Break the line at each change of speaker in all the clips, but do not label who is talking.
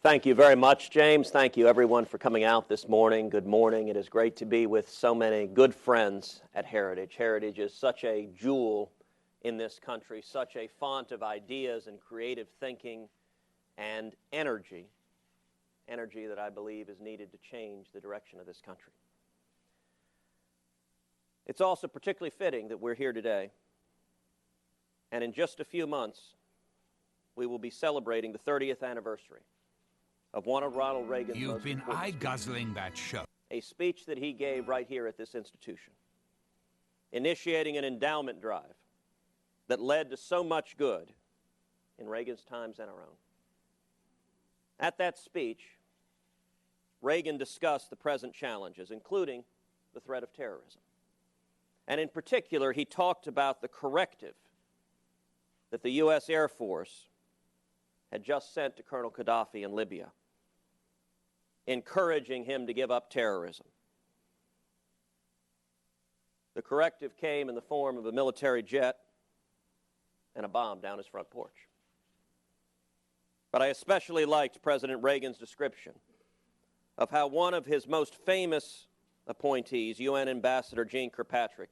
Thank you very much, James. Thank you, everyone, for coming out this morning. Good morning. It is great to be with so many good friends at Heritage. Heritage is such a jewel in this country, such a font of ideas and creative thinking and energy that I believe is needed to change the direction of this country. It's also particularly fitting that we're here today, and in just a few months, we will be celebrating the 30th anniversary of one of Ronald Reagan's
You've
most
been
important
eye-guzzling that show.
a speech that he gave right here at this institution, initiating an endowment drive that led to so much good in Reagan's times and our own. At that speech, Reagan discussed the present challenges, including the threat of terrorism. And in particular, he talked about the corrective that the U.S. Air Force had just sent to Colonel Gaddafi in Libya, encouraging him to give up terrorism. The corrective came in the form of a military jet and a bomb down his front porch. But I especially liked President Reagan's description of how one of his most famous appointees, UN Ambassador Jeane Kirkpatrick,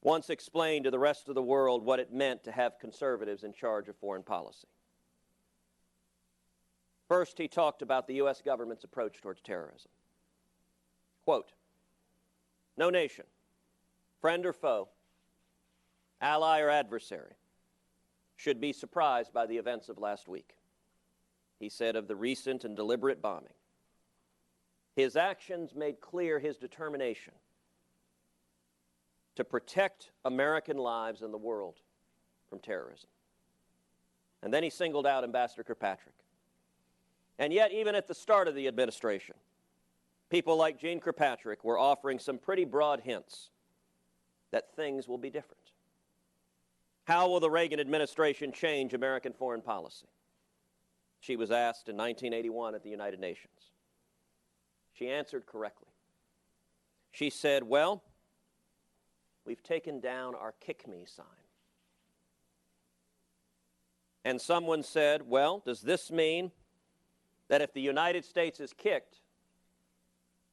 once explained to the rest of the world what it meant to have conservatives in charge of foreign policy. First, he talked about the U.S. government's approach towards terrorism. Quote, "No nation, friend or foe, ally or adversary, should be surprised by the events of last week," he said of the recent and deliberate bombing. His actions made clear his determination to protect American lives and the world from terrorism. And then he singled out Ambassador Kirkpatrick. And yet, even at the start of the administration, people like Jeane Kirkpatrick were offering some pretty broad hints that things will be different. How will the Reagan administration change American foreign policy? She was asked in 1981 at the United Nations. She answered correctly. She said, "Well, we've taken down our kick me sign." And someone said, "Well, does this mean that if the United States is kicked,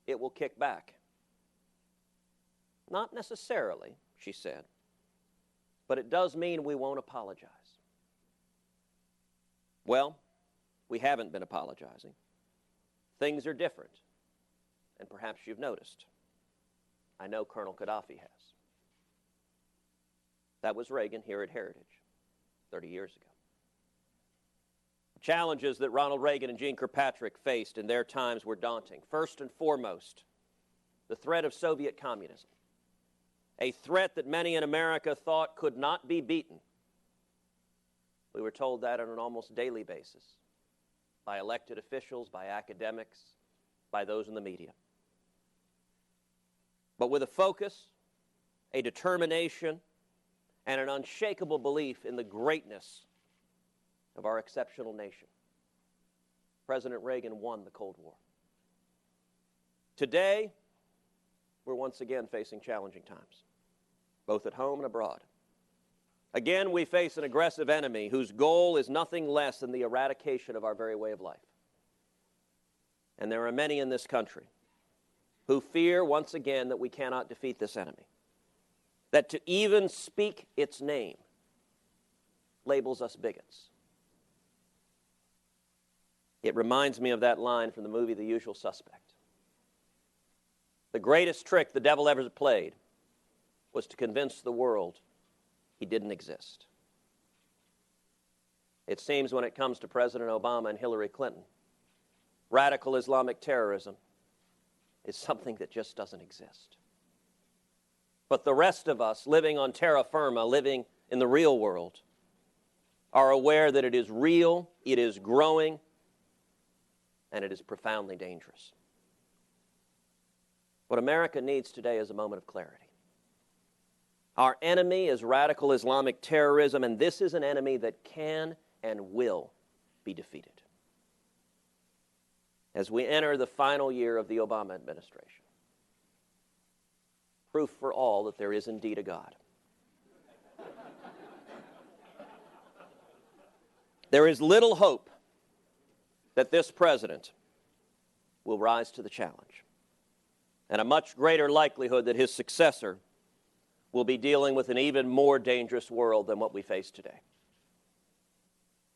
it will kick back?" "Not necessarily," she said, "but it does mean we won't apologize." Well, we haven't been apologizing. Things are different, and perhaps you've noticed. I know Colonel Gaddafi has. That was Reagan here at Heritage 30 years ago. Challenges that Ronald Reagan and Jeane Kirkpatrick faced in their times were daunting. First and foremost, the threat of Soviet communism, a threat that many in America thought could not be beaten. We were told that on an almost daily basis by elected officials, by academics, by those in the media. But with a focus, a determination, and an unshakable belief in the greatness of our exceptional nation, President Reagan won the Cold War. Today, we're once again facing challenging times, both at home and abroad. Again, we face an aggressive enemy whose goal is nothing less than the eradication of our very way of life. And there are many in this country who fear once again that we cannot defeat this enemy, that to even speak its name labels us bigots. It reminds me of that line from the movie The Usual Suspect. The greatest trick the devil ever played was to convince the world he didn't exist. It seems when it comes to President Obama and Hillary Clinton, radical Islamic terrorism is something that just doesn't exist. But the rest of us living on terra firma, living in the real world, are aware that it is real, it is growing, and it is profoundly dangerous. What America needs today is a moment of clarity. Our enemy is radical Islamic terrorism, and this is an enemy that can and will be defeated. As we enter the final year of the Obama administration, proof for all that there is indeed a God. There is little hope that this president will rise to the challenge, and a much greater likelihood that his successor will be dealing with an even more dangerous world than what we face today.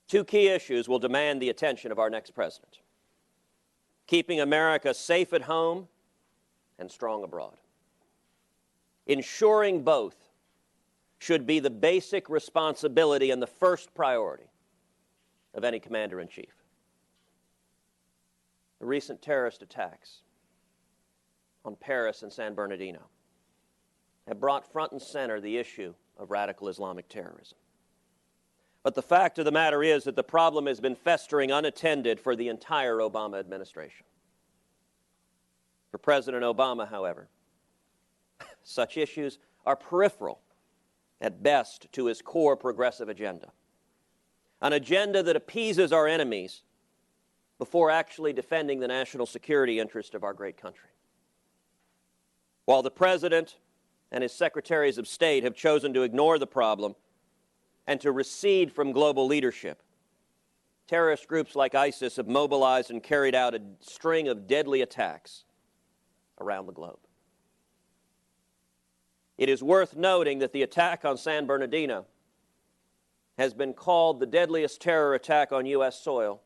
Two key issues will demand the attention of our next president: keeping America safe at home and strong abroad. Ensuring both should be the basic responsibility and the first priority of any commander-in-chief. The recent terrorist attacks on Paris and San Bernardino have brought front and center the issue of radical Islamic terrorism. But the fact of the matter is that the problem has been festering unattended for the entire Obama administration. For President Obama, however, such issues are peripheral at best to his core progressive agenda, an agenda that appeases our enemies before actually defending the national security interest of our great country. While the President and his secretaries of state have chosen to ignore the problem and to recede from global leadership, terrorist groups like ISIS have mobilized and carried out a string of deadly attacks around the globe. It is worth noting that the attack on San Bernardino has been called the deadliest terror attack on U.S. soil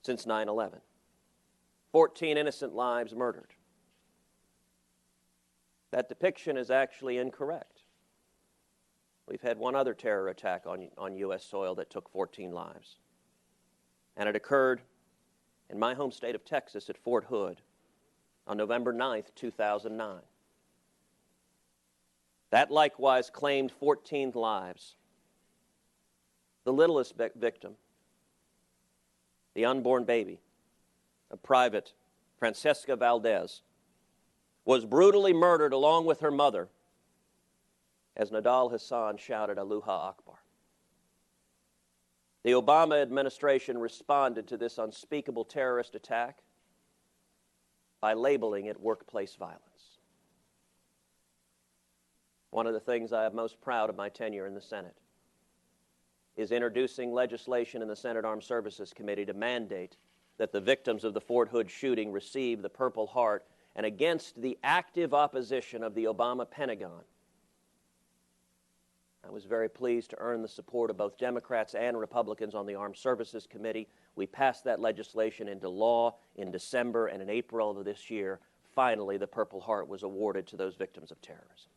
since 9/11. 14 innocent lives murdered. That depiction is actually incorrect. We've had one other terror attack on U.S. soil that took 14 lives. And it occurred in my home state of Texas at Fort Hood on November 9th, 2009. That likewise claimed 14 lives. The littlest victim, the unborn baby of Private Francesca Valdez, was brutally murdered along with her mother as Nadal Hassan shouted Allahu Akbar. The Obama administration responded to this unspeakable terrorist attack by labeling it workplace violence. One of the things I am most proud of my tenure in the Senate is introducing legislation in the Senate Armed Services Committee to mandate that the victims of the Fort Hood shooting receive the Purple Heart, and against the active opposition of the Obama Pentagon. I was very pleased to earn the support of both Democrats and Republicans on the Armed Services Committee. We passed that legislation into law in December, and in April of this year, finally the Purple Heart was awarded to those victims of terrorism.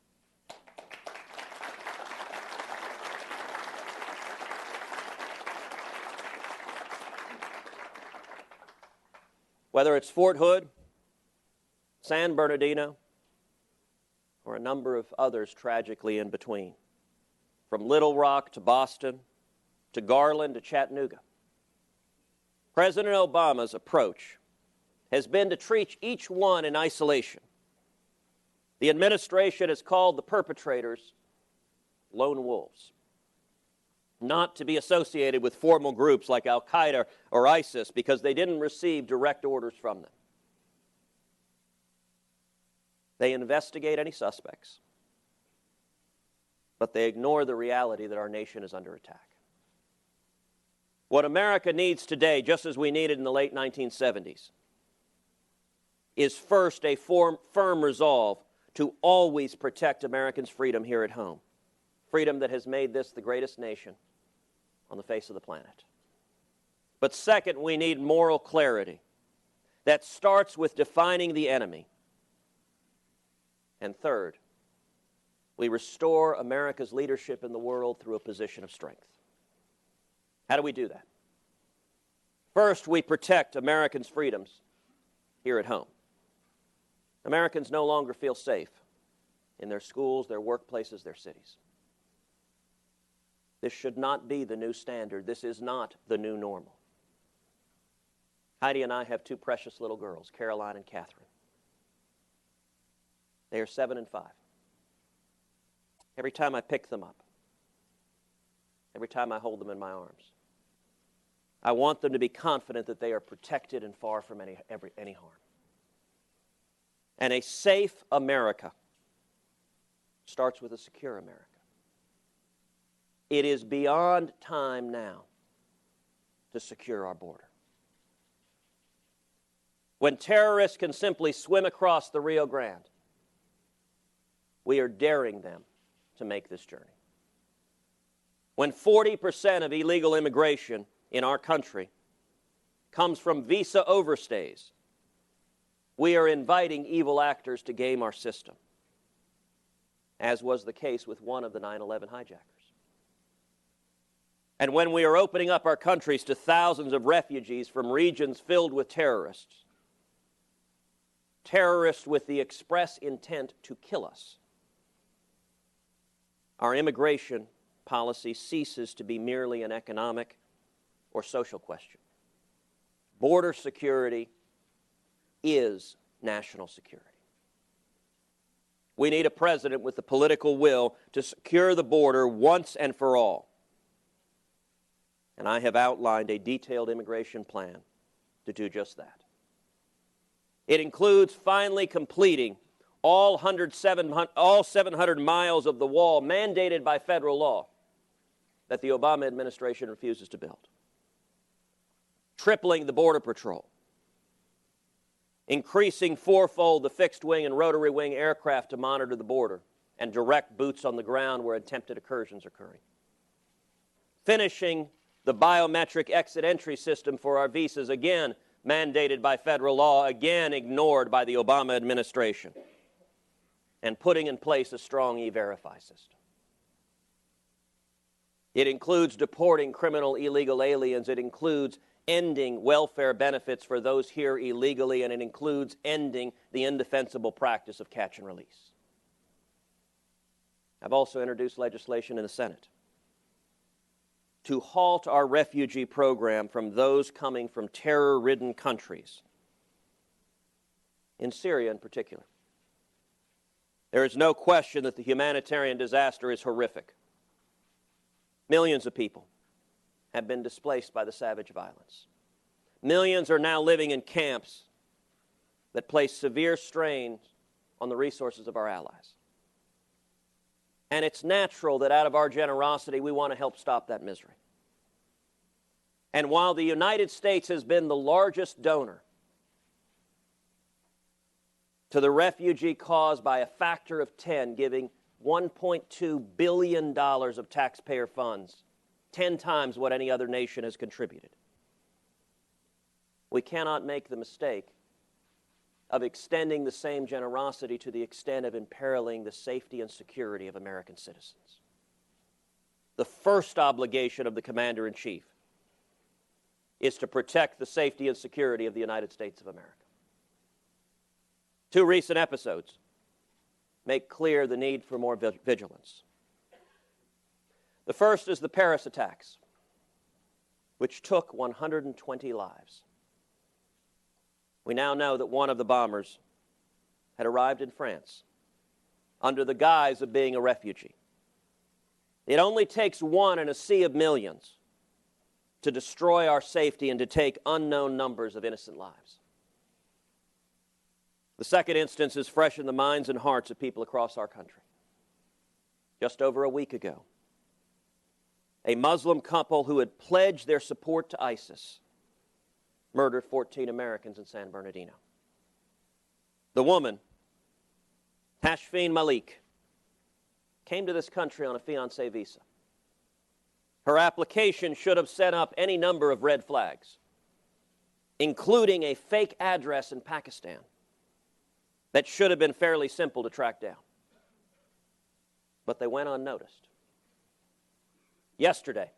Whether it's Fort Hood, San Bernardino, or a number of others tragically in between, from Little Rock to Boston, to Garland to Chattanooga, President Obama's approach has been to treat each one in isolation. The administration has called the perpetrators lone wolves, not to be associated with formal groups like Al-Qaeda or ISIS because they didn't receive direct orders from them. They investigate any suspects, but they ignore the reality that our nation is under attack. What America needs today, just as we needed in the late 1970s, is first a firm resolve to always protect Americans' freedom here at home, freedom that has made this the greatest nation on the face of the planet. But second, we need moral clarity that starts with defining the enemy. And third, we restore America's leadership in the world through a position of strength. How do we do that? First, we protect Americans' freedoms here at home. Americans no longer feel safe in their schools, their workplaces, their cities. This should not be the new standard. This is not the new normal. Heidi and I have two precious little girls, Caroline and Catherine. They are 7 and 5. Every time I pick them up, every time I hold them in my arms, I want them to be confident that they are protected and far from any harm. And a safe America starts with a secure America. It is beyond time now to secure our border. When terrorists can simply swim across the Rio Grande, we are daring them to make this journey. When 40% of illegal immigration in our country comes from visa overstays, we are inviting evil actors to game our system, as was the case with one of the 9/11 hijackers. And when we are opening up our countries to thousands of refugees from regions filled with terrorists with the express intent to kill us, our immigration policy ceases to be merely an economic or social question. Border security is national security. We need a president with the political will to secure the border once and for all. And I have outlined a detailed immigration plan to do just that. It includes finally completing all 700 miles of the wall mandated by federal law that the Obama administration refuses to build. Tripling the Border Patrol. Increasing fourfold the fixed-wing and rotary-wing aircraft to monitor the border and direct boots on the ground where attempted incursions are occurring. Finishing the biometric exit-entry system for our visas, again mandated by federal law, again ignored by the Obama administration. And putting in place a strong E-Verify system. It includes deporting criminal illegal aliens. It includes ending welfare benefits for those here illegally, and it includes ending the indefensible practice of catch and release. I've also introduced legislation in the Senate to halt our refugee program from those coming from terror-ridden countries, in Syria in particular. There is no question that the humanitarian disaster is horrific. Millions of people have been displaced by the savage violence. Millions are now living in camps that place severe strain on the resources of our allies. And it's natural that out of our generosity, we want to help stop that misery. And while the United States has been the largest donor to the refugee cause by a factor of 10, giving $1.2 billion of taxpayer funds, 10 times what any other nation has contributed, we cannot make the mistake of extending the same generosity to the extent of imperiling the safety and security of American citizens. The first obligation of the Commander-in-Chief is to protect the safety and security of the United States of America. Two recent episodes make clear the need for more vigilance. The first is the Paris attacks, which took 120 lives. We now know that one of the bombers had arrived in France under the guise of being a refugee. It only takes one in a sea of millions to destroy our safety and to take unknown numbers of innocent lives. The second instance is fresh in the minds and hearts of people across our country. Just over a week ago, a Muslim couple who had pledged their support to ISIS murdered 14 Americans in San Bernardino. The woman, Tashfeen Malik, came to this country on a fiancé visa. Her application should have set up any number of red flags, including a fake address in Pakistan that should have been fairly simple to track down. But they went unnoticed. Yesterday,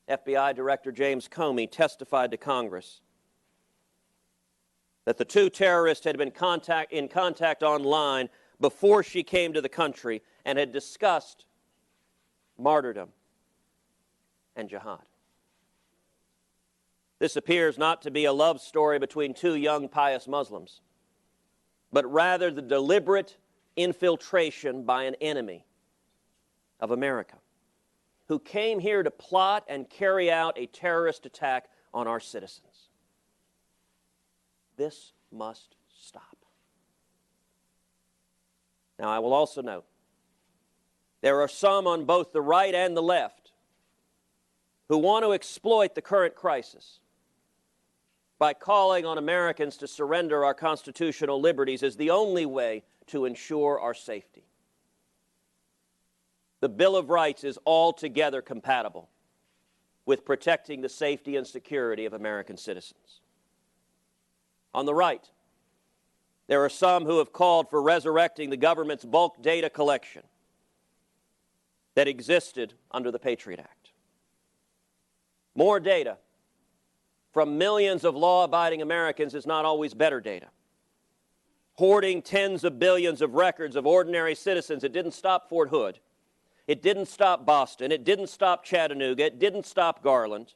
FBI Director James Comey testified to Congress that the two terrorists had been in contact online before she came to the country and had discussed martyrdom and jihad. This appears not to be a love story between two young pious Muslims, but rather the deliberate infiltration by an enemy of America who came here to plot and carry out a terrorist attack on our citizens. This must stop. Now, I will also note, there are some on both the right and the left who want to exploit the current crisis by calling on Americans to surrender our constitutional liberties is the only way to ensure our safety. The Bill of Rights is altogether compatible with protecting the safety and security of American citizens. On the right, there are some who have called for resurrecting the government's bulk data collection that existed under the Patriot Act. More data from millions of law-abiding Americans is not always better data. Hoarding tens of billions of records of ordinary citizens, it didn't stop Fort Hood. It didn't stop Boston. It didn't stop Chattanooga. It didn't stop Garland.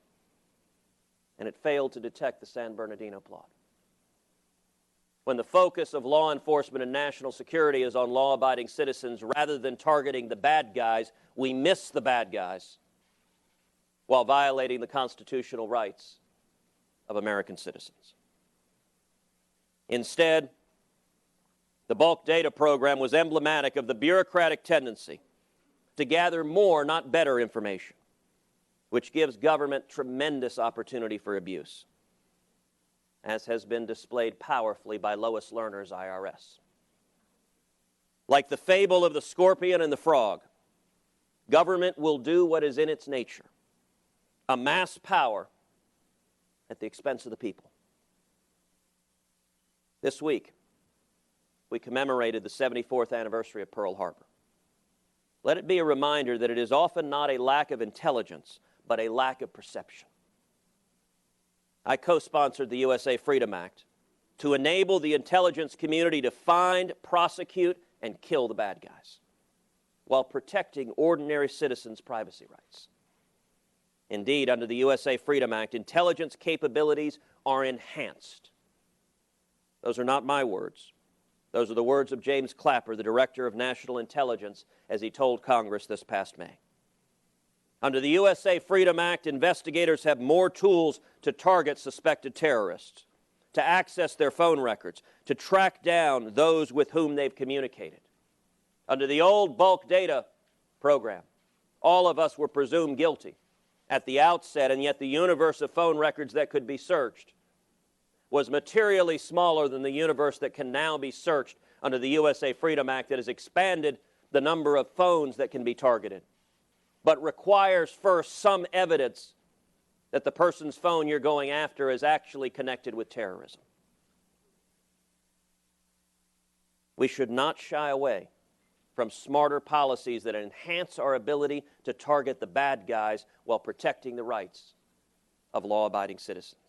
And it failed to detect the San Bernardino plot. When the focus of law enforcement and national security is on law-abiding citizens rather than targeting the bad guys, we miss the bad guys while violating the constitutional rights of American citizens. Instead, the bulk data program was emblematic of the bureaucratic tendency to gather more, not better, information, which gives government tremendous opportunity for abuse, as has been displayed powerfully by Lois Lerner's IRS. Like the fable of the scorpion and the frog, government will do what is in its nature: amass power at the expense of the people. This week, we commemorated the 74th anniversary of Pearl Harbor. Let it be a reminder that it is often not a lack of intelligence, but a lack of perception. I co-sponsored the USA Freedom Act to enable the intelligence community to find, prosecute, and kill the bad guys, while protecting ordinary citizens' privacy rights. Indeed, under the USA Freedom Act, intelligence capabilities are enhanced. Those are not my words. Those are the words of James Clapper, the Director of National Intelligence, as he told Congress this past May. Under the USA Freedom Act, investigators have more tools to target suspected terrorists, to access their phone records, to track down those with whom they've communicated. Under the old bulk data program, all of us were presumed guilty at the outset, and yet the universe of phone records that could be searched was materially smaller than the universe that can now be searched under the USA Freedom Act, that has expanded the number of phones that can be targeted, but requires first some evidence that the person's phone you're going after is actually connected with terrorism. We should not shy away from smarter policies that enhance our ability to target the bad guys while protecting the rights of law-abiding citizens.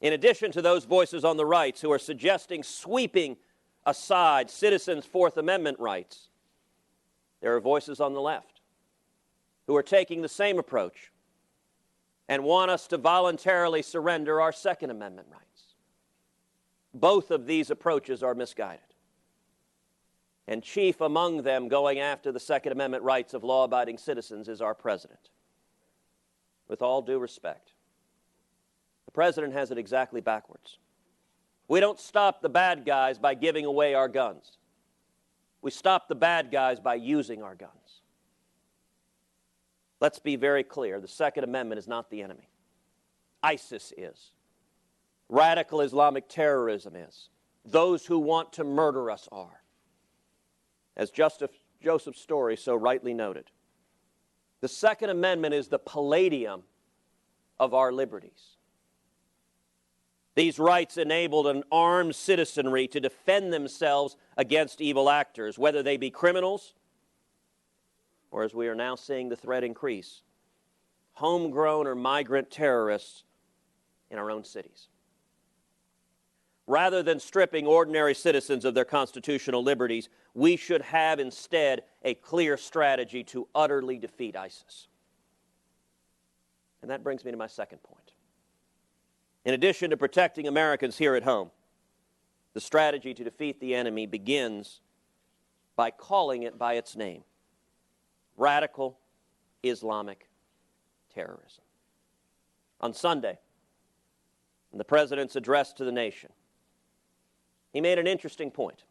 In addition to those voices on the right who are suggesting sweeping aside citizens' Fourth Amendment rights, there are voices on the left who are taking the same approach and want us to voluntarily surrender our Second Amendment rights. Both of these approaches are misguided. And chief among them going after the Second Amendment rights of law-abiding citizens is our president. With all due respect, the president has it exactly backwards. We don't stop the bad guys by giving away our guns. We stop the bad guys by using our guns. Let's be very clear. The Second Amendment is not the enemy. ISIS is. Radical Islamic terrorism is. Those who want to murder us are. As Joseph Story so rightly noted, the Second Amendment is the palladium of our liberties. These rights enabled an armed citizenry to defend themselves against evil actors, whether they be criminals or, as we are now seeing the threat increase, homegrown or migrant terrorists in our own cities. Rather than stripping ordinary citizens of their constitutional liberties, we should have instead a clear strategy to utterly defeat ISIS. And that brings me to my second point. In addition to protecting Americans here at home, the strategy to defeat the enemy begins by calling it by its name: radical Islamic terrorism. On Sunday, in the President's address to the nation, he made an interesting point.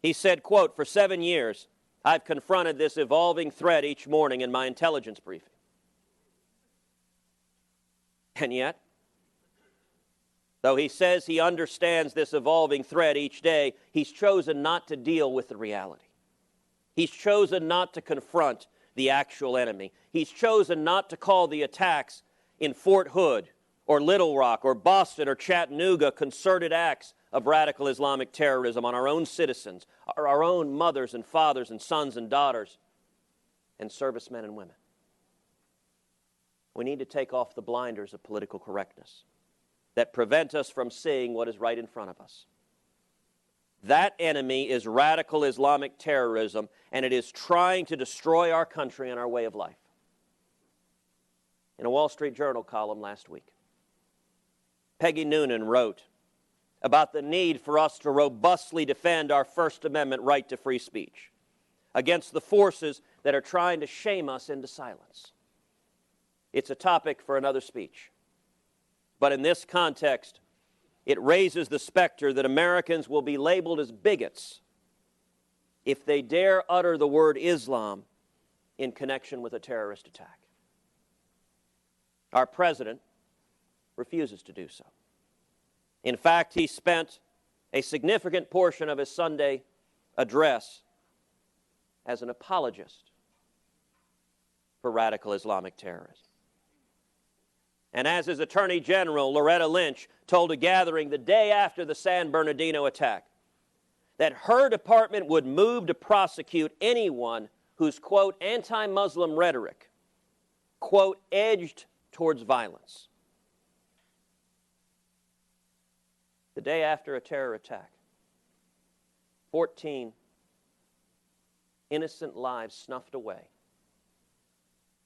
He said, quote, "For 7 years, I've confronted this evolving threat each morning in my intelligence briefing. And yet, though he says he understands this evolving threat each day, he's chosen not to deal with the reality. He's chosen not to confront the actual enemy. He's chosen not to call the attacks in Fort Hood or Little Rock or Boston or Chattanooga concerted acts of radical Islamic terrorism on our own citizens, our own mothers and fathers and sons and daughters and servicemen and women. We need to take off the blinders of political correctness that prevent us from seeing what is right in front of us. That enemy is radical Islamic terrorism, and it is trying to destroy our country and our way of life. In a Wall Street Journal column last week, Peggy Noonan wrote about the need for us to robustly defend our First Amendment right to free speech against the forces that are trying to shame us into silence. It's a topic for another speech. But in this context, it raises the specter that Americans will be labeled as bigots if they dare utter the word Islam in connection with a terrorist attack. Our president refuses to do so. In fact, he spent a significant portion of his Sunday address as an apologist for radical Islamic terrorism. And as his Attorney General, Loretta Lynch, told a gathering the day after the San Bernardino attack that her department would move to prosecute anyone whose, quote, anti-Muslim rhetoric, quote, edged towards violence. The day after a terror attack, 14 innocent lives snuffed away.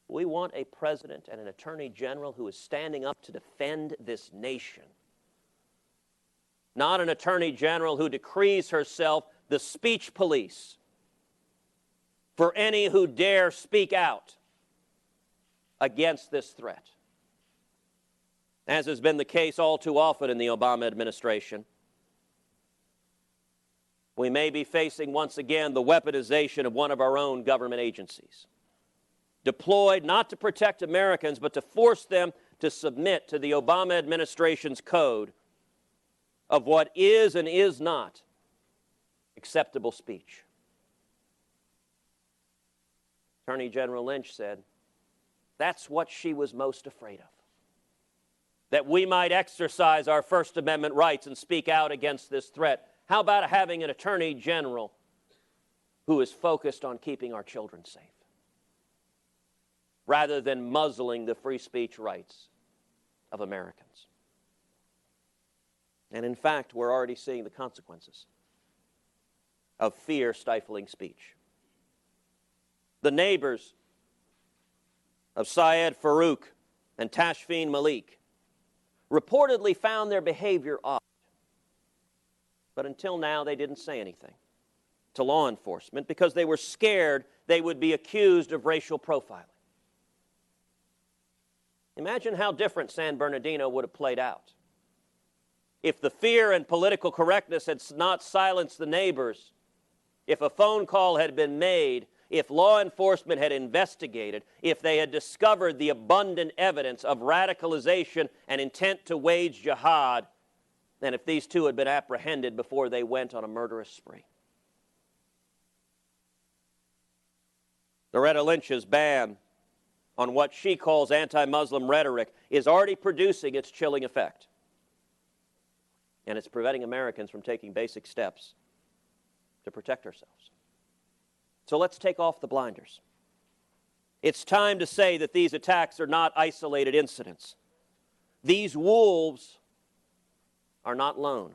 We want a president and an attorney general who is standing up to defend this nation. Not an attorney general who decrees herself the speech police for any who dare speak out against this threat. As has been the case all too often in the Obama administration, we may be facing once again the weaponization of one of our own government agencies, deployed not to protect Americans, but to force them to submit to the Obama administration's code of what is and is not acceptable speech. Attorney General Lynch said that's what she was most afraid of, that we might exercise our First Amendment rights and speak out against this threat. How about having an attorney general who is focused on keeping our children safe, rather than muzzling the free speech rights of Americans? And in fact, we're already seeing the consequences of fear-stifling speech. The neighbors of Syed Farouk and Tashfeen Malik reportedly found their behavior odd, but until now they didn't say anything to law enforcement because they were scared they would be accused of racial profiling. Imagine how different San Bernardino would have played out if the fear and political correctness had not silenced the neighbors, if a phone call had been made, if law enforcement had investigated, if they had discovered the abundant evidence of radicalization and intent to wage jihad, and if these two had been apprehended before they went on a murderous spree. Loretta Lynch's ban on what she calls anti-Muslim rhetoric is already producing its chilling effect. And it's preventing Americans from taking basic steps to protect ourselves. So let's take off the blinders. It's time to say that these attacks are not isolated incidents. These wolves are not lone.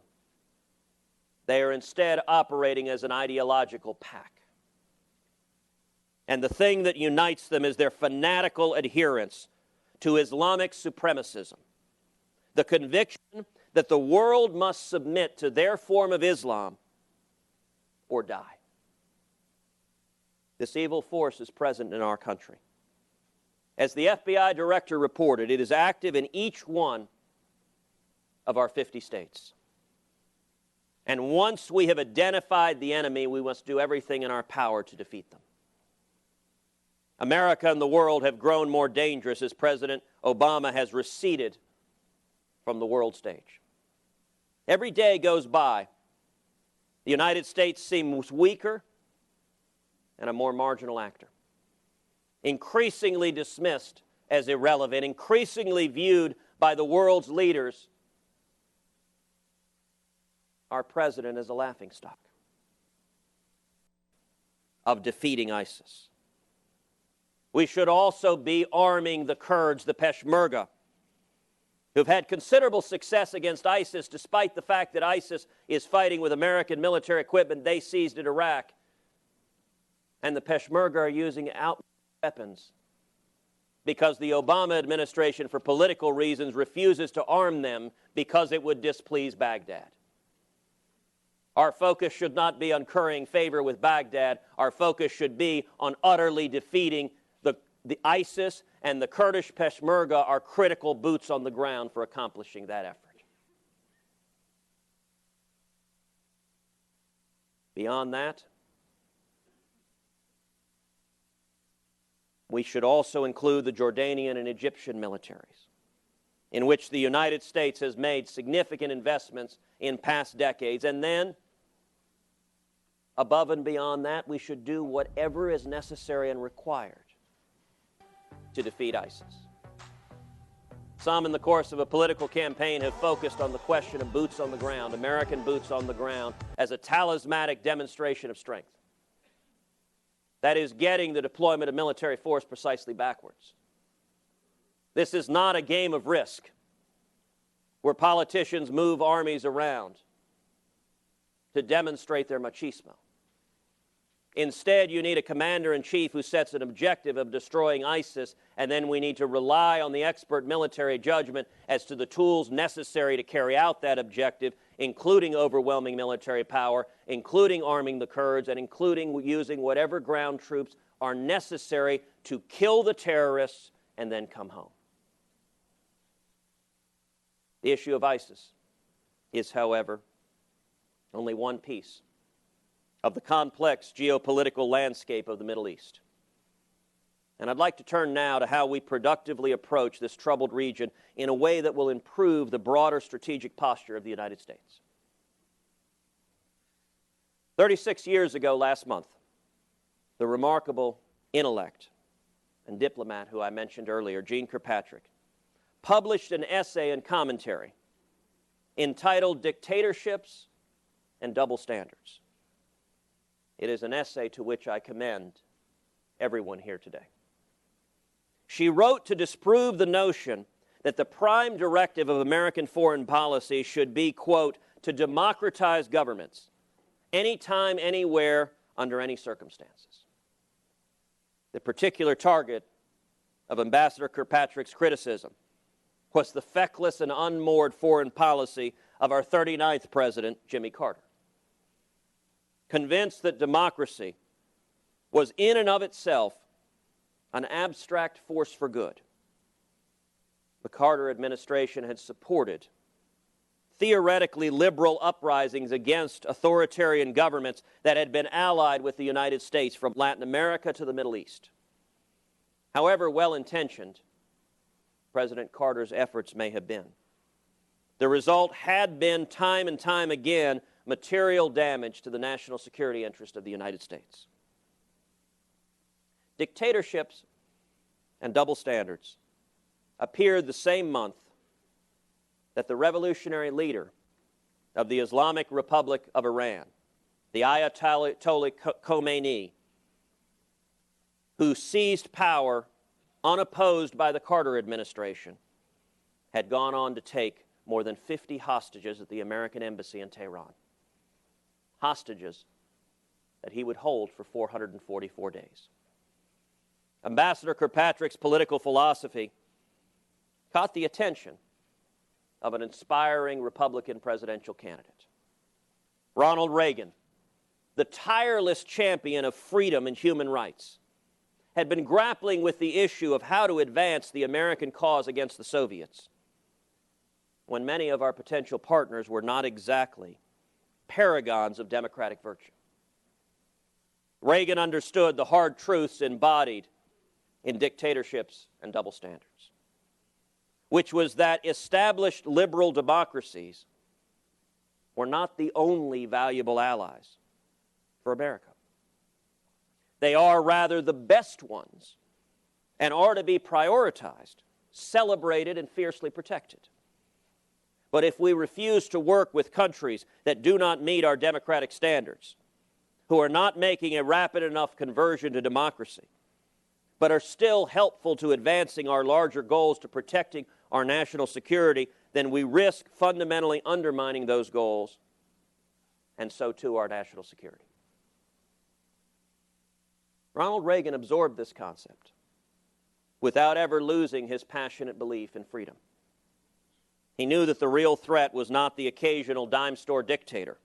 They are instead operating as an ideological pack. And the thing that unites them is their fanatical adherence to Islamic supremacism, the conviction that the world must submit to their form of Islam or die. This evil force is present in our country. As the FBI director reported, it is active in each one of our 50 states. And once we have identified the enemy, we must do everything in our power to defeat them. America and the world have grown more dangerous as President Obama has receded from the world stage. Every day goes by, the United States seems weaker and a more marginal actor, increasingly dismissed as irrelevant, increasingly viewed by the world's leaders, our president as a laughingstock of defeating ISIS. We should also be arming the Kurds, the Peshmerga, who've had considerable success against ISIS, despite the fact that ISIS is fighting with American military equipment they seized in Iraq. And the Peshmerga are using out weapons because the Obama administration, for political reasons, refuses to arm them because it would displease Baghdad. Our focus should not be on currying favor with Baghdad. Our focus should be on utterly defeating the ISIS, and the Kurdish Peshmerga are critical boots on the ground for accomplishing that effort. Beyond that, we should also include the Jordanian and Egyptian militaries, in which the United States has made significant investments in past decades. And then, above and beyond that, we should do whatever is necessary and required to defeat ISIS. Some, in the course of a political campaign, have focused on the question of boots on the ground, American boots on the ground, as a talismanic demonstration of strength. That is getting the deployment of military force precisely backwards. This is not a game of Risk, where politicians move armies around to demonstrate their machismo. Instead, you need a commander-in-chief who sets an objective of destroying ISIS, and then we need to rely on the expert military judgment as to the tools necessary to carry out that objective, including overwhelming military power, including arming the Kurds, and including using whatever ground troops are necessary to kill the terrorists and then come home. The issue of ISIS is, however, only one piece of the complex geopolitical landscape of the Middle East. And I'd like to turn now to how we productively approach this troubled region in a way that will improve the broader strategic posture of the United States. 36 years ago last month, the remarkable intellect and diplomat who I mentioned earlier, Jeane Kirkpatrick, published an essay and commentary entitled Dictatorships and Double Standards. It is an essay to which I commend everyone here today. She wrote to disprove the notion that the prime directive of American foreign policy should be, quote, to democratize governments anytime, anywhere, under any circumstances. The particular target of Ambassador Kirkpatrick's criticism was the feckless and unmoored foreign policy of our 39th president, Jimmy Carter. Convinced that democracy was in and of itself an abstract force for good, the Carter administration had supported theoretically liberal uprisings against authoritarian governments that had been allied with the United States from Latin America to the Middle East. However well-intentioned President Carter's efforts may have been, the result had been time and time again material damage to the national security interest of the United States. Dictatorships and double standards appeared the same month that the revolutionary leader of the Islamic Republic of Iran, the Ayatollah Khomeini, who seized power unopposed by the Carter administration, had gone on to take more than 50 hostages at the American embassy in Tehran. Hostages that he would hold for 444 days. Ambassador Kirkpatrick's political philosophy caught the attention of an inspiring Republican presidential candidate. Ronald Reagan, the tireless champion of freedom and human rights, had been grappling with the issue of how to advance the American cause against the Soviets, when many of our potential partners were not exactly paragons of democratic virtue. Reagan understood the hard truths embodied in dictatorships and double standards, which was that established liberal democracies were not the only valuable allies for America. They are rather the best ones and are to be prioritized, celebrated, and fiercely protected. But if we refuse to work with countries that do not meet our democratic standards, who are not making a rapid enough conversion to democracy, but are still helpful to advancing our larger goals to protecting our national security, then we risk fundamentally undermining those goals, and so too our national security. Ronald Reagan absorbed this concept without ever losing his passionate belief in freedom. He knew that the real threat was not the occasional dime store dictator,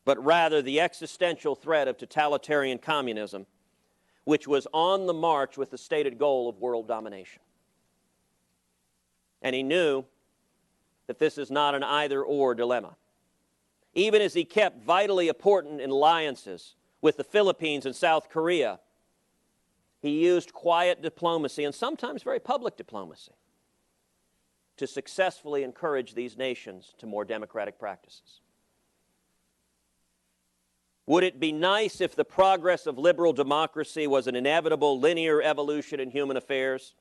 but rather the existential threat of totalitarian communism, which was on the march with the stated goal of world domination. And he knew that this is not an either-or dilemma. Even as he kept vitally important alliances with the Philippines and South Korea, he used quiet diplomacy and sometimes very public diplomacy to successfully encourage these nations to more democratic practices. Would it be nice if the progress of liberal democracy was an inevitable linear evolution in human affairs,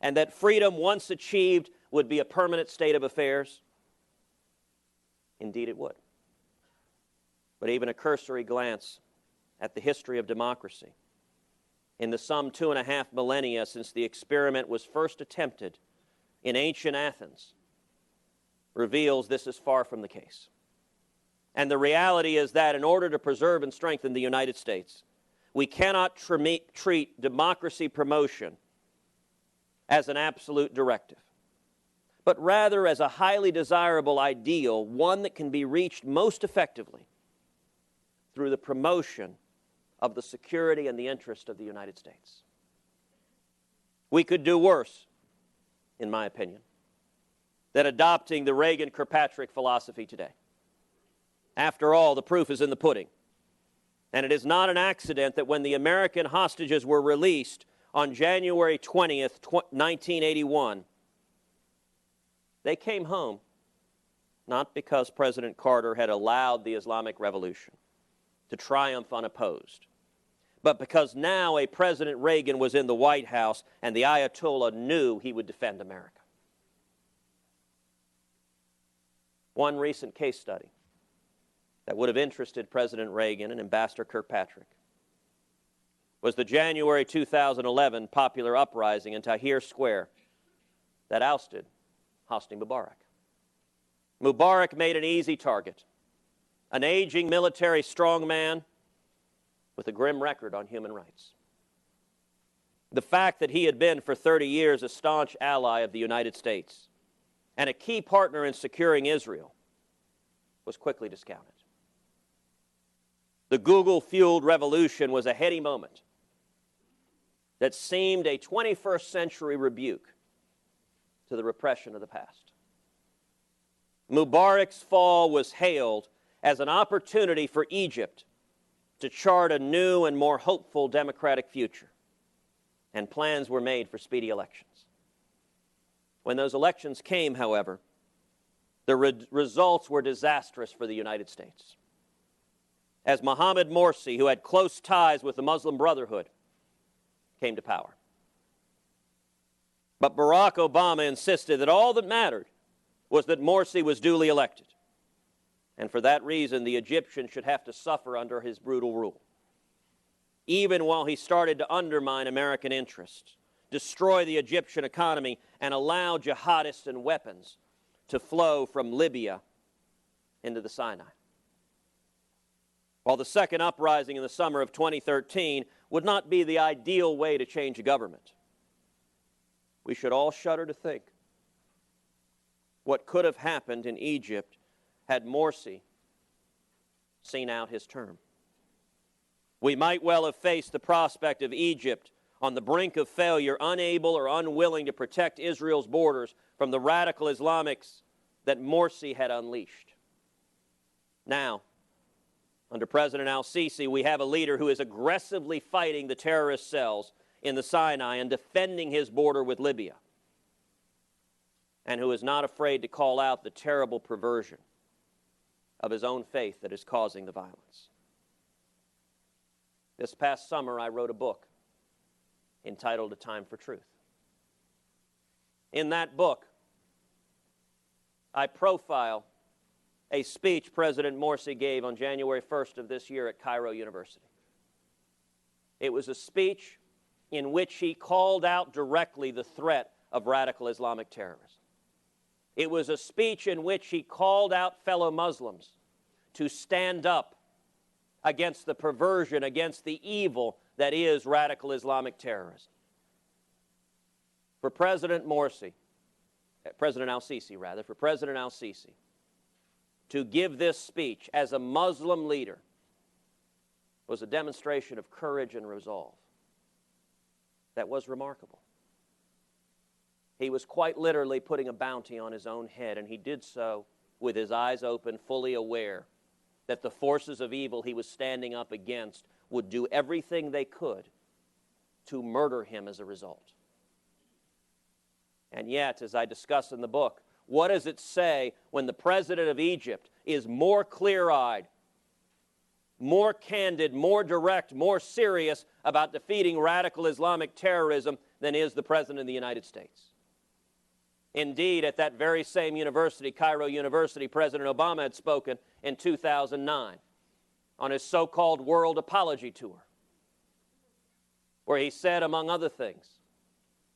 and that freedom, once achieved, would be a permanent state of affairs? Indeed it would. But even a cursory glance at the history of democracy in the some 2.5 millennia since the experiment was first attempted in ancient Athens reveals this is far from the case. And the reality is that in order to preserve and strengthen the United States, we cannot treat democracy promotion as an absolute directive, but rather as a highly desirable ideal, one that can be reached most effectively through the promotion of the security and the interest of the United States. We could do worse, in my opinion, than adopting the Reagan-Kirkpatrick philosophy today. After all, the proof is in the pudding. And it is not an accident that when the American hostages were released on January 20th, 1981, they came home not because President Carter had allowed the Islamic Revolution to triumph unopposed, but because now a President Reagan was in the White House and the Ayatollah knew he would defend America. One recent case study that would have interested President Reagan and Ambassador Kirkpatrick was the January 2011 popular uprising in Tahrir Square that ousted Hosni Mubarak. Mubarak made an easy target, an aging military strongman with a grim record on human rights. The fact that he had been for 30 years a staunch ally of the United States and a key partner in securing Israel was quickly discounted. The Google-fueled revolution was a heady moment that seemed a 21st century rebuke to the repression of the past. Mubarak's fall was hailed as an opportunity for Egypt to chart a new and more hopeful democratic future, and plans were made for speedy elections. When those elections came, however, the results were disastrous for the United States, as Mohammed Morsi, who had close ties with the Muslim Brotherhood, came to power. But Barack Obama insisted that all that mattered was that Morsi was duly elected. And for that reason, the Egyptians should have to suffer under his brutal rule, even while he started to undermine American interests, destroy the Egyptian economy, and allow jihadists and weapons to flow from Libya into the Sinai. While the second uprising in the summer of 2013 would not be the ideal way to change a government, we should all shudder to think what could have happened in Egypt had Morsi seen out his term. We might well have faced the prospect of Egypt on the brink of failure, unable or unwilling to protect Israel's borders from the radical Islamics that Morsi had unleashed. Now, under President al-Sisi, we have a leader who is aggressively fighting the terrorist cells in the Sinai and defending his border with Libya, and who is not afraid to call out the terrible perversion of his own faith that is causing the violence. This past summer, I wrote a book entitled A Time for Truth. In that book, I profile a speech President Morsi gave on January 1st of this year at Cairo University. It was a speech in which he called out directly the threat of radical Islamic terrorism. It was a speech in which he called out fellow Muslims to stand up against the perversion, against the evil that is radical Islamic terrorism. For President Morsi, President al-Sisi rather, for President al-Sisi to give this speech as a Muslim leader was a demonstration of courage and resolve that was remarkable. He was quite literally putting a bounty on his own head, and he did so with his eyes open, fully aware that the forces of evil he was standing up against would do everything they could to murder him as a result. And yet, as I discuss in the book, what does it say when the president of Egypt is more clear-eyed, more candid, more direct, more serious about defeating radical Islamic terrorism than is the President of the United States? Indeed, at that very same university, Cairo University, President Obama had spoken in 2009 on his so-called World Apology Tour, where he said, among other things,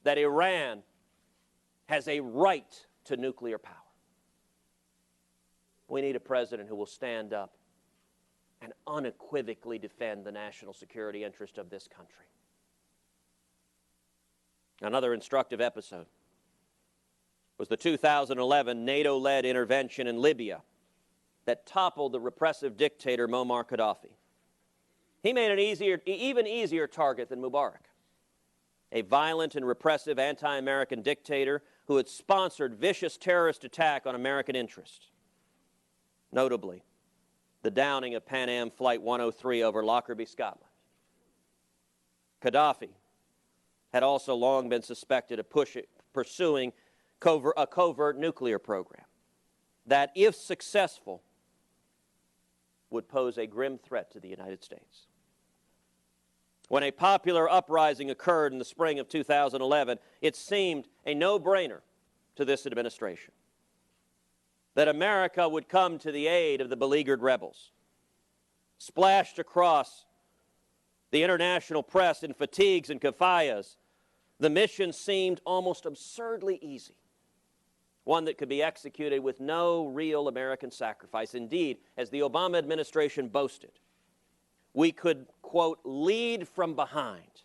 that Iran has a right to nuclear power. We need a president who will stand up and unequivocally defend the national security interest of this country. Another instructive episode was the 2011 NATO-led intervention in Libya that toppled the repressive dictator Muammar Gaddafi. He made an even easier target than Mubarak, a violent and repressive anti-American dictator who had sponsored vicious terrorist attack on American interests, notably the downing of Pan Am Flight 103 over Lockerbie, Scotland. Gaddafi had also long been suspected of pursuing a covert nuclear program that, if successful, would pose a grim threat to the United States. When a popular uprising occurred in the spring of 2011, it seemed a no-brainer to this administration that America would come to the aid of the beleaguered rebels. Splashed across the international press in fatigues and keffiyehs, the mission seemed almost absurdly easy, one that could be executed with no real American sacrifice. Indeed, as the Obama administration boasted, we could, quote, lead from behind.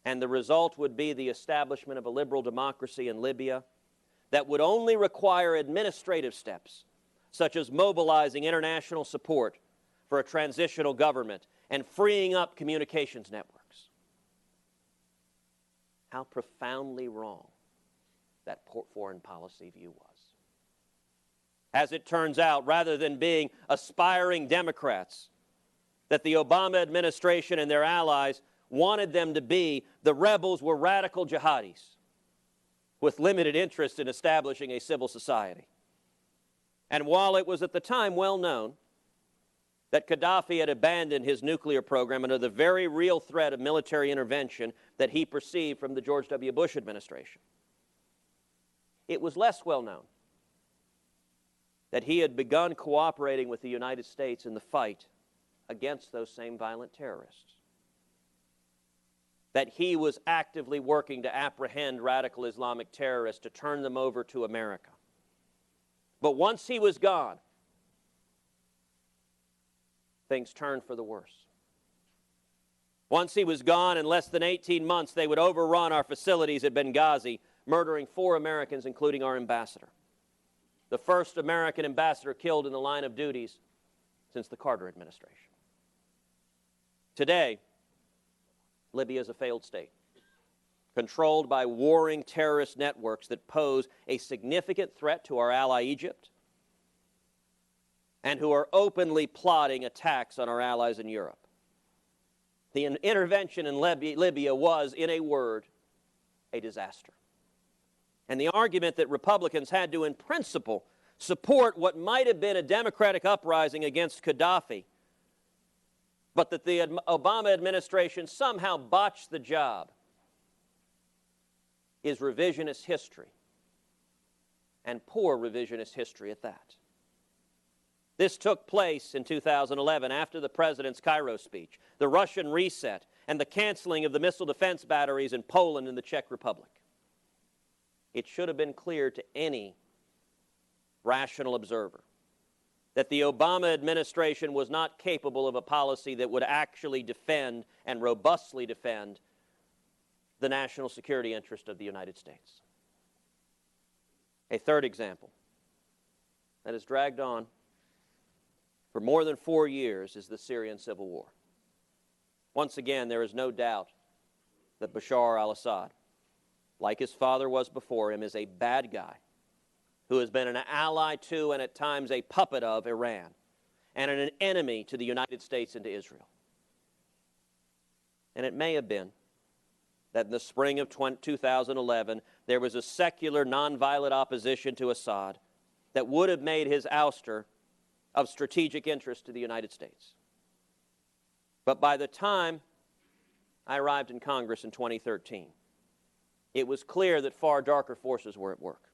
And the result would be the establishment of a liberal democracy in Libya that would only require administrative steps, such as mobilizing international support for a transitional government and freeing up communications networks. How profoundly wrong that foreign policy view was. As it turns out, rather than being aspiring Democrats that the Obama administration and their allies wanted them to be, the rebels were radical jihadis with limited interest in establishing a civil society. And while it was at the time well known that Gaddafi had abandoned his nuclear program under the very real threat of military intervention that he perceived from the George W. Bush administration, it was less well known that he had begun cooperating with the United States in the fight against those same violent terrorists, that he was actively working to apprehend radical Islamic terrorists, to turn them over to America. But once he was gone, things turned for the worse. Once he was gone, in less than 18 months, they would overrun our facilities at Benghazi, murdering 4 Americans, including our ambassador, the first American ambassador killed in the line of duties since the Carter administration. Today, Libya is a failed state, controlled by warring terrorist networks that pose a significant threat to our ally Egypt and who are openly plotting attacks on our allies in Europe. The intervention in Libya was, in a word, a disaster. And the argument that Republicans had to, in principle, support what might have been a democratic uprising against Gaddafi, but that the Obama administration somehow botched the job, is revisionist history, and poor revisionist history at that. This took place in 2011 after the president's Cairo speech, the Russian reset, and the canceling of the missile defense batteries in Poland and the Czech Republic. It should have been clear to any rational observer that the Obama administration was not capable of a policy that would actually defend and robustly defend the national security interest of the United States. A third example that has dragged on for more than 4 years is the Syrian civil war. Once again, there is no doubt that Bashar al-Assad, like his father was before him, is a bad guy who has been an ally to and at times a puppet of Iran and an enemy to the United States and to Israel. And it may have been that in the spring of 2011, there was a secular, nonviolent opposition to Assad that would have made his ouster of strategic interest to the United States. But by the time I arrived in Congress in 2013, it was clear that far darker forces were at work.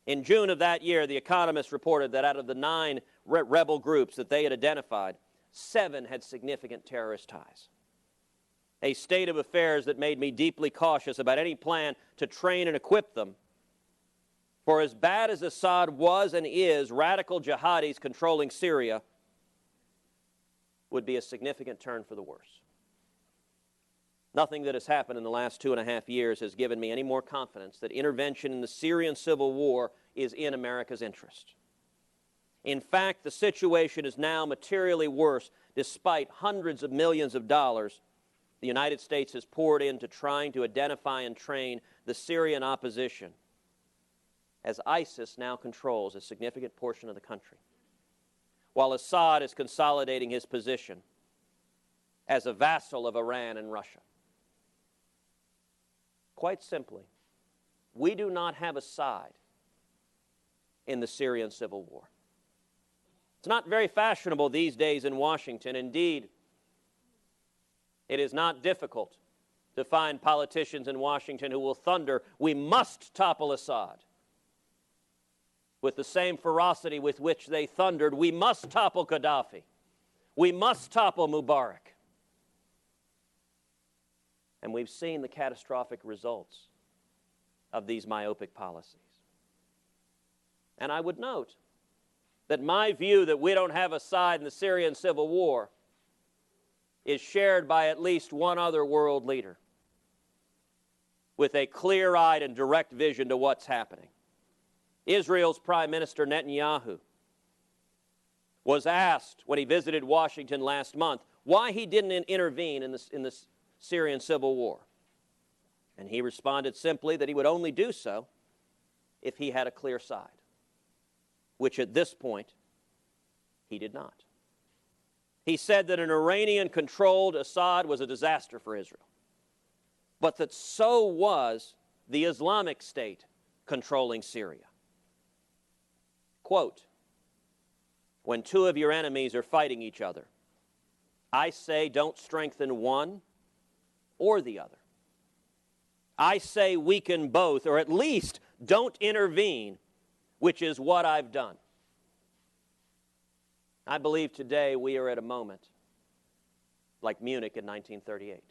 In June of that year, The Economist reported that out of the 9 rebel groups that they had identified, 7 had significant terrorist ties. A state of affairs that made me deeply cautious about any plan to train and equip them. For as bad as Assad was and is, radical jihadis controlling Syria would be a significant turn for the worse. Nothing that has happened in the last 2.5 years has given me any more confidence that intervention in the Syrian civil war is in America's interest. In fact, the situation is now materially worse despite hundreds of millions of dollars the United States has poured into trying to identify and train the Syrian opposition, as ISIS now controls a significant portion of the country, while Assad is consolidating his position as a vassal of Iran and Russia. Quite simply, we do not have a side in the Syrian civil war. It's not very fashionable these days in Washington. Indeed, it is not difficult to find politicians in Washington who will thunder, "We must topple Assad," with the same ferocity with which they thundered, "We must topple Gaddafi. We must topple Mubarak." And we've seen the catastrophic results of these myopic policies. And I would note that my view that we don't have a side in the Syrian civil war is shared by at least one other world leader with a clear-eyed and direct vision to what's happening. Israel's Prime Minister Netanyahu was asked when he visited Washington last month why he didn't intervene in the Syrian civil war. And he responded simply that he would only do so if he had a clear side, which at this point he did not. He said that an Iranian-controlled Assad was a disaster for Israel, but that so was the Islamic State controlling Syria. Quote, "When 2 of your enemies are fighting each other, I say don't strengthen one or the other. I say weaken both, or at least don't intervene, which is what I've done." I believe today we are at a moment like Munich in 1938.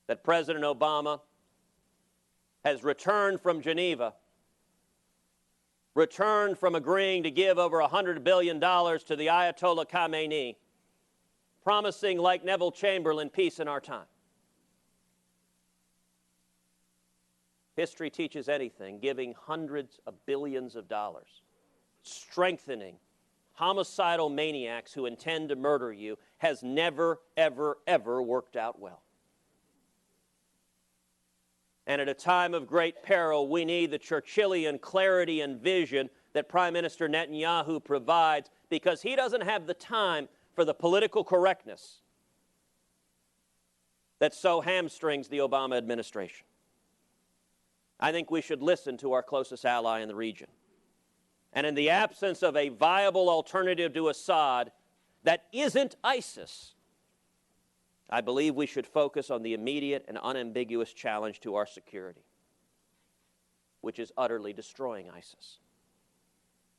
That President Obama has returned from Geneva, returned from agreeing to give over $100 billion to the Ayatollah Khamenei, promising, like Neville Chamberlain, peace in our time. History teaches anything, giving hundreds of billions of dollars, strengthening homicidal maniacs who intend to murder you has never, ever, ever worked out well. And at a time of great peril, we need the Churchillian clarity and vision that Prime Minister Netanyahu provides, because he doesn't have the time for the political correctness that so hamstrings the Obama administration. I think we should listen to our closest ally in the region. And in the absence of a viable alternative to Assad that isn't ISIS, I believe we should focus on the immediate and unambiguous challenge to our security, which is utterly destroying ISIS.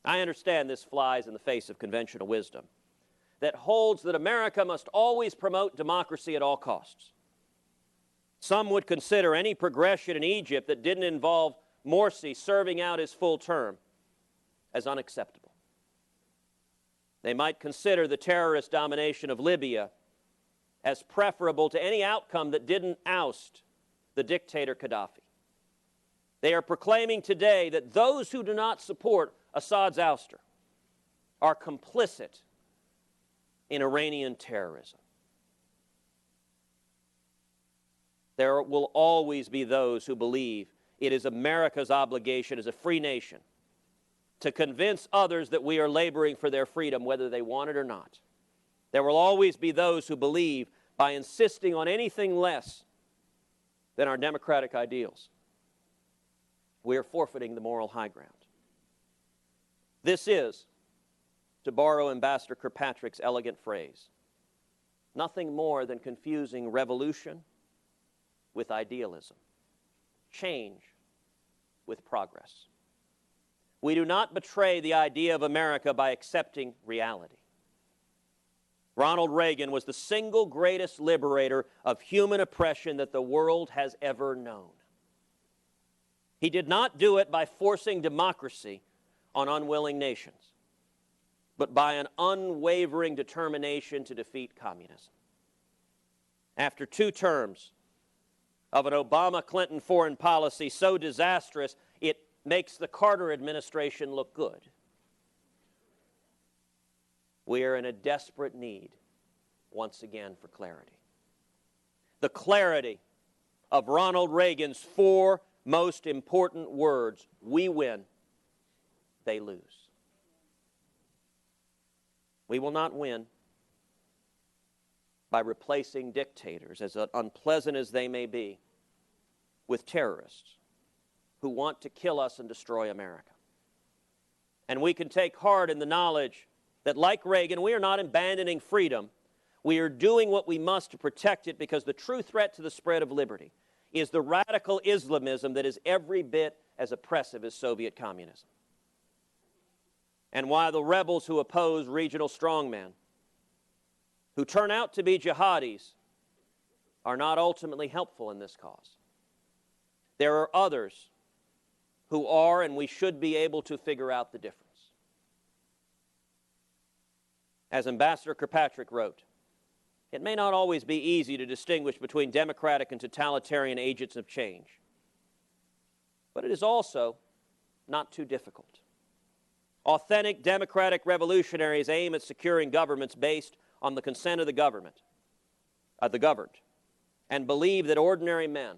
I understand this flies in the face of conventional wisdom that holds that America must always promote democracy at all costs. Some would consider any progression in Egypt that didn't involve Morsi serving out his full term as unacceptable. They might consider the terrorist domination of Libya as preferable to any outcome that didn't oust the dictator Gaddafi. They are proclaiming today that those who do not support Assad's ouster are complicit in Iranian terrorism. There will always be those who believe it is America's obligation as a free nation to convince others that we are laboring for their freedom, whether they want it or not. There will always be those who believe, by insisting on anything less than our democratic ideals, we are forfeiting the moral high ground. This is, to borrow Ambassador Kirkpatrick's elegant phrase, nothing more than confusing revolution with idealism, change with progress. We do not betray the idea of America by accepting reality. Ronald Reagan was the single greatest liberator of human oppression that the world has ever known. He did not do it by forcing democracy on unwilling nations, but by an unwavering determination to defeat communism. After 2 terms of an Obama-Clinton foreign policy so disastrous, it makes the Carter administration look good. We are in a desperate need, once again, for clarity. The clarity of Ronald Reagan's 4 most important words: we win, they lose. We will not win by replacing dictators, as unpleasant as they may be, with terrorists who want to kill us and destroy America. And we can take heart in the knowledge that, like Reagan, we are not abandoning freedom. We are doing what we must to protect it, because the true threat to the spread of liberty is the radical Islamism that is every bit as oppressive as Soviet communism. And while the rebels who oppose regional strongmen, who turn out to be jihadis, are not ultimately helpful in this cause, there are others who are, and we should be able to figure out the difference. As Ambassador Kirkpatrick wrote, it may not always be easy to distinguish between democratic and totalitarian agents of change, but it is also not too difficult. Authentic democratic revolutionaries aim at securing governments based on the consent of the governed, and believe that ordinary men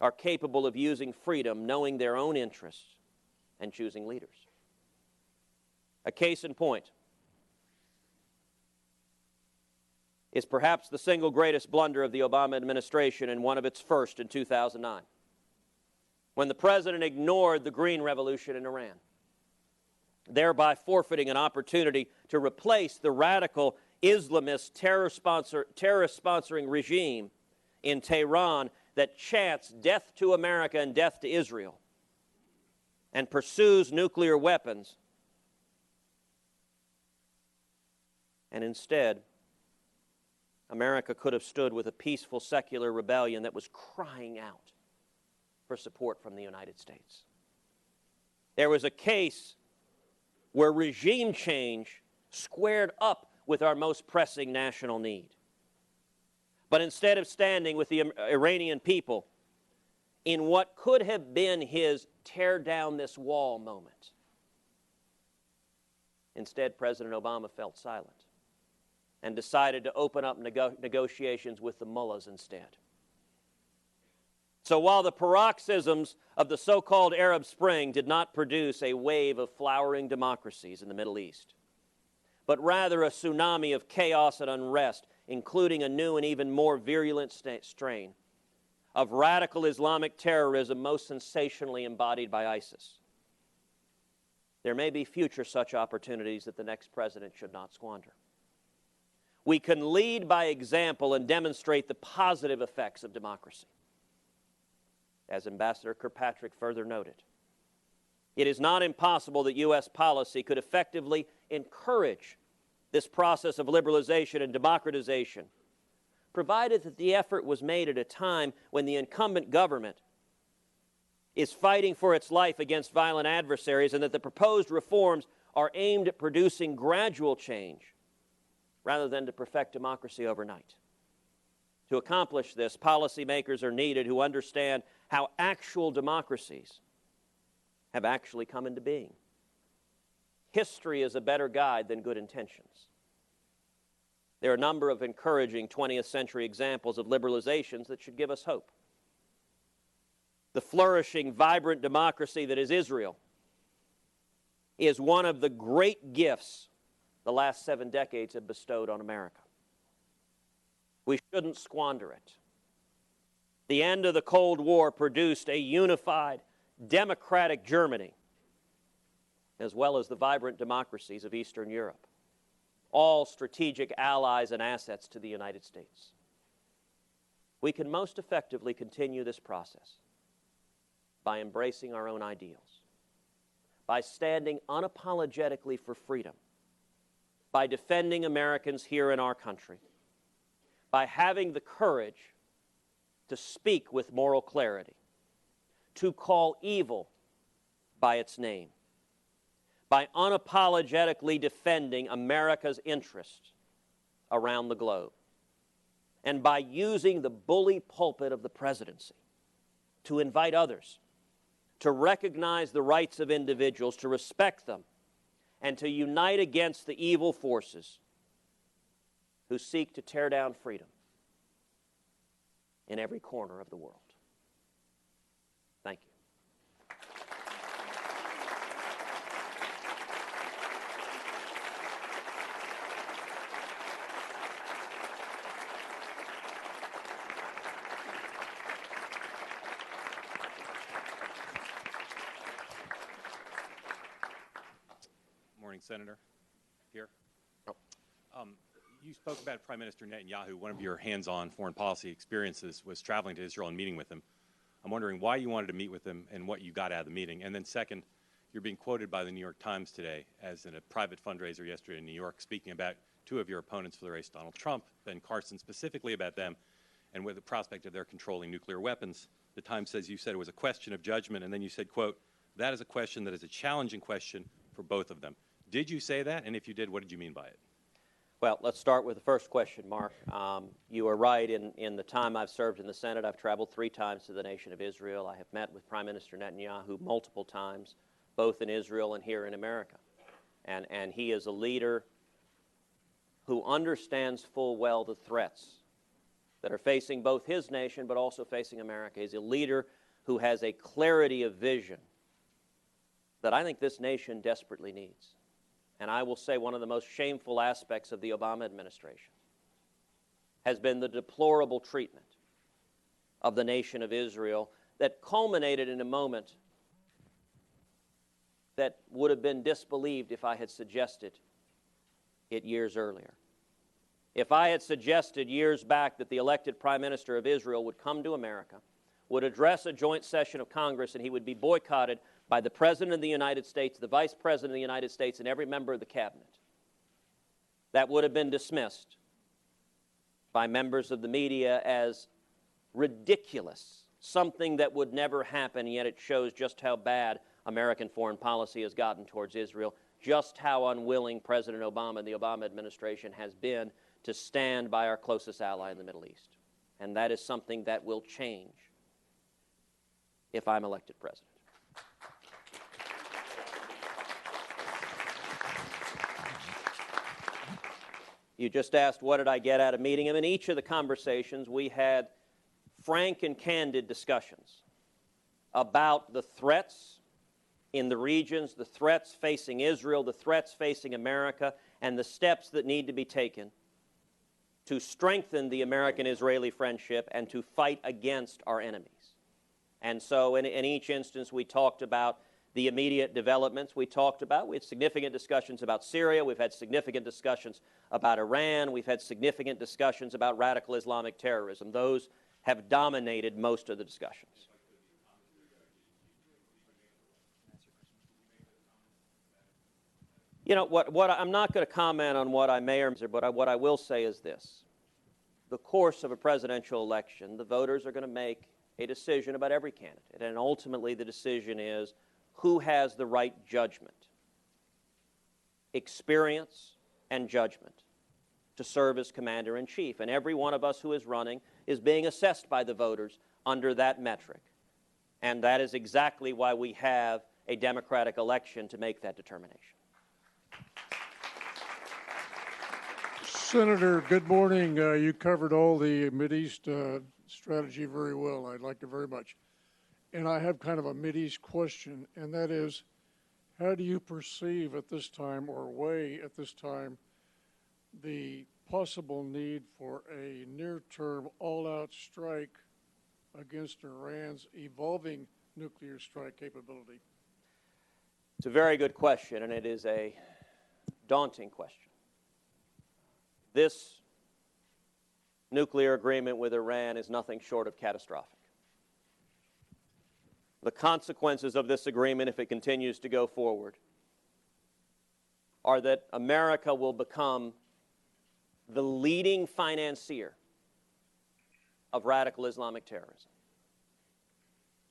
are capable of using freedom, knowing their own interests, and choosing leaders. A case in point is perhaps the single greatest blunder of the Obama administration, and one of its first in 2009, when the president ignored the Green Revolution in Iran, thereby forfeiting an opportunity to replace the radical Islamist terrorist-sponsoring regime in Tehran that chants death to America and death to Israel and pursues nuclear weapons. And instead, America could have stood with a peaceful secular rebellion that was crying out for support from the United States. There was a case where regime change squared up with our most pressing national need. But instead of standing with the Iranian people in what could have been his tear down this wall moment, instead President Obama felt silent and decided to open up negotiations with the mullahs instead. So while the paroxysms of the so-called Arab Spring did not produce a wave of flowering democracies in the Middle East, but rather a tsunami of chaos and unrest, including a new and even more virulent strain of radical Islamic terrorism, most sensationally embodied by ISIS. There may be future such opportunities that the next president should not squander. We can lead by example and demonstrate the positive effects of democracy. As Ambassador Kirkpatrick further noted, it is not impossible that U.S. policy could effectively encourage this process of liberalization and democratization, provided that the effort was made at a time when the incumbent government is fighting for its life against violent adversaries, and that the proposed reforms are aimed at producing gradual change rather than to perfect democracy overnight. To accomplish this, policymakers are needed who understand how actual democracies have actually come into being. History is a better guide than good intentions. There are a number of encouraging 20th century examples of liberalizations that should give us hope. The flourishing, vibrant democracy that is Israel is one of the great gifts the last 7 decades have bestowed on America. We shouldn't squander it. The end of the Cold War produced a unified, democratic Germany, as well as the vibrant democracies of Eastern Europe, all strategic allies and assets to the United States. We can most effectively continue this process by embracing our own ideals, by standing unapologetically for freedom, by defending Americans here in our country, by having the courage to speak with moral clarity, to call evil by its name, by unapologetically defending America's interests around the globe, and by using the bully pulpit of the presidency to invite others to recognize the rights of individuals, to respect them, and to unite against the evil forces who seek to tear down freedom in every corner of the world. Thank you.
Morning, Senator. Here.
Oh.
You spoke about Prime Minister Netanyahu. One of your hands-on foreign policy experiences was traveling to Israel and meeting with him. I'm wondering why you wanted to meet with him and what you got out of the meeting. And then second, you're being quoted by the New York Times today as in a private fundraiser yesterday in New York, speaking about 2 of your opponents for the race, Donald Trump, Ben Carson, specifically about them, and with the prospect of their controlling nuclear weapons. The Times says you said it was a question of judgment, and then you said, quote, that is a question that is a challenging question for both of them. Did you say that? And if you did, what did you mean by it?
Well, let's start with the first question, Mark. You are right. In the time I've served in the Senate, I've traveled 3 times to the nation of Israel. I have met with Prime Minister Netanyahu multiple times, both in Israel and here in America. And he is a leader who understands full well the threats that are facing both his nation but also facing America. He's a leader who has a clarity of vision that I think this nation desperately needs. And I will say one of the most shameful aspects of the Obama administration has been the deplorable treatment of the nation of Israel that culminated in a moment that would have been disbelieved if I had suggested it years earlier. If I had suggested years back that the elected Prime Minister of Israel would come to America, would address a joint session of Congress, and he would be boycotted by the President of the United States, the Vice President of the United States, and every member of the Cabinet, that would have been dismissed by members of the media as ridiculous, something that would never happen, yet it shows just how bad American foreign policy has gotten towards Israel, just how unwilling President Obama and the Obama administration has been to stand by our closest ally in the Middle East. And that is something that will change if I'm elected president. You just asked, what did I get out of meeting him? In each of the conversations, we had frank and candid discussions about the threats in the regions, the threats facing Israel, the threats facing America, and the steps that need to be taken to strengthen the American-Israeli friendship and to fight against our enemies. And so in each instance, we talked about the immediate developments. We had significant discussions about Syria. We've had significant discussions about Iran. We've had significant discussions about radical Islamic terrorism. Those have dominated most of the discussions. You know, I'm not going to comment on what I may or may not, but what I will say is this. The course of a presidential election, the voters are going to make a decision about every candidate, and ultimately the decision is who has the right judgment, experience, and judgment to serve as commander-in-chief. And every one of us who is running is being assessed by the voters under that metric. And that is exactly why we have a democratic election to make that determination.
Senator, good morning. You covered all the Mideast strategy very well. I liked it very much. And I have kind of a Mideast question, and that is, how do you perceive at this time, or weigh at this time, the possible need for a near-term all-out strike against Iran's evolving nuclear strike capability?
It's a very good question, and it is a daunting question. This nuclear agreement with Iran is nothing short of catastrophic. The consequences of this agreement, if it continues to go forward, are that America will become the leading financier of radical Islamic terrorism.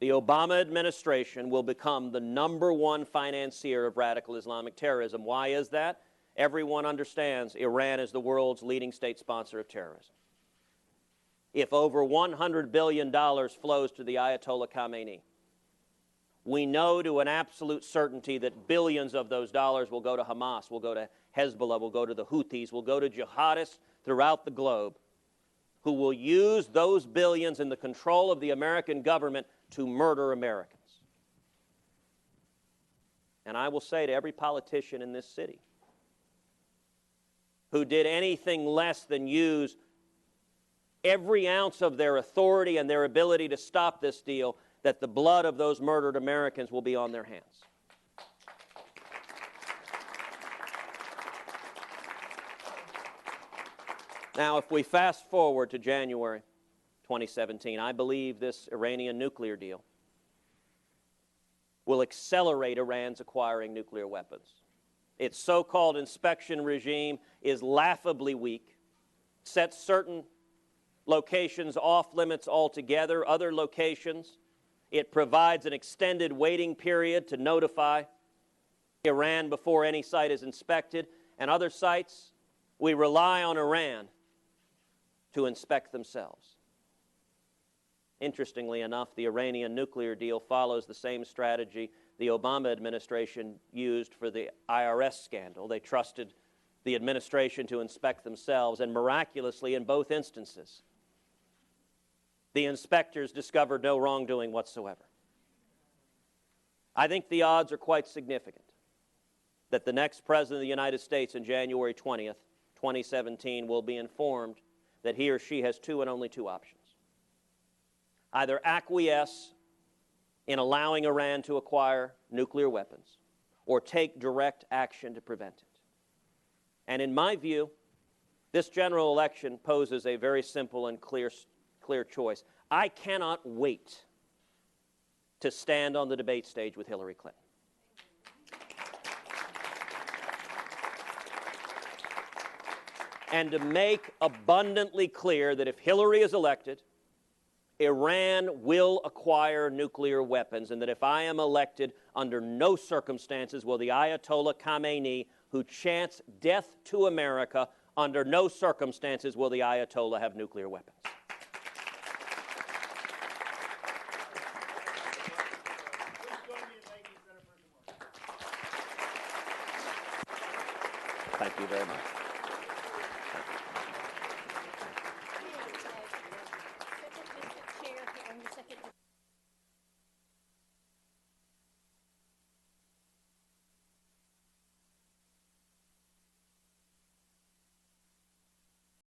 The Obama administration will become the #1 financier of radical Islamic terrorism. Why is that? Everyone understands Iran is the world's leading state sponsor of terrorism. If over $100 billion flows to the Ayatollah Khamenei, we know to an absolute certainty that billions of those dollars will go to Hamas, will go to Hezbollah, will go to the Houthis, will go to jihadists throughout the globe who will use those billions in the control of the American government to murder Americans. And I will say to every politician in this city who did anything less than use every ounce of their authority and their ability to stop this deal, that the blood of those murdered Americans will be on their hands. Now, if we fast forward to January 2017, I believe this Iranian nuclear deal will accelerate Iran's acquiring nuclear weapons. Its so-called inspection regime is laughably weak, sets certain locations off limits altogether, other locations. It provides an extended waiting period to notify Iran before any site is inspected, and other sites, we rely on Iran to inspect themselves. Interestingly enough, the Iranian nuclear deal follows the same strategy the Obama administration used for the IRS scandal. They trusted the administration to inspect themselves, and miraculously, in both instances, the inspectors discovered no wrongdoing whatsoever. I think the odds are quite significant that the next President of the United States on January 20th, 2017 will be informed that he or she has two and only two options. Either acquiesce in allowing Iran to acquire nuclear weapons or take direct action to prevent it. And in my view, this general election poses a very simple and clear choice. I cannot wait to stand on the debate stage with Hillary Clinton. And to make abundantly clear that if Hillary is elected, Iran will acquire nuclear weapons, and that if I am elected, under no circumstances will the Ayatollah Khamenei, who chants death to America, under no circumstances will the Ayatollah have nuclear weapons. Thank you very much.